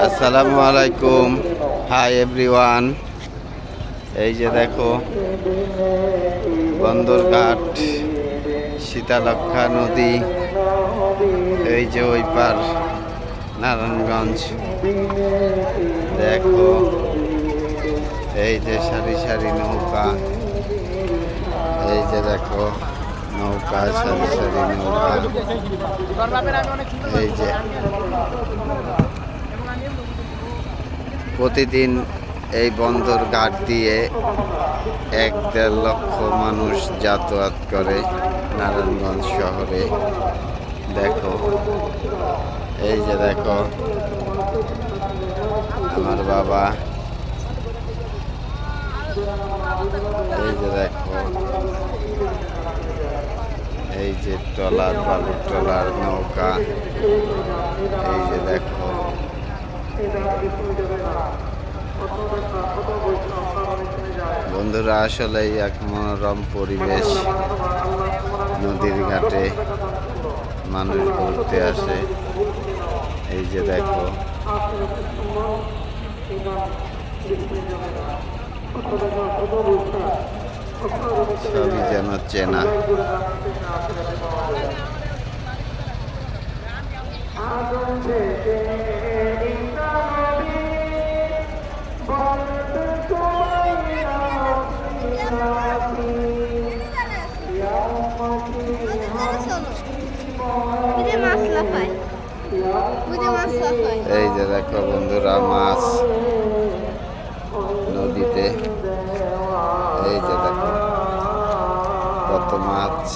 আসসালামু আলাইকুম, hi everyone. এই যে দেখো বন্দরঘাট, শীতলক্ষ্যা নদী, এই যে ওই পার নারায়ণগঞ্জ। দেখো এই যে সারি সারি নৌকা, এই যে দেখো নৌকা, সারি সারি নৌকা। এই যে প্রতিদিন এই বন্দর ঘাট দিয়ে 1-1.5 লক্ষ মানুষ যাতায়াত করে নারায়ণগঞ্জ শহরে। দেখো এই যে দেখো আমার বাবা, এই যে দেখো এই যে ট্রলার, বালুর ট্রলার, নৌকা, এই যে দেখো বন্ধুরা, আসলেই এক মনোরম পরিবেশ। নদীর ঘাটে মানুষ ঘুরতে আসে। এই যে দেখো সবই যেন চেনা। এই যে দেখো বন্ধুরা মাছ নদীতে, এই যে দেখো কত মাছ।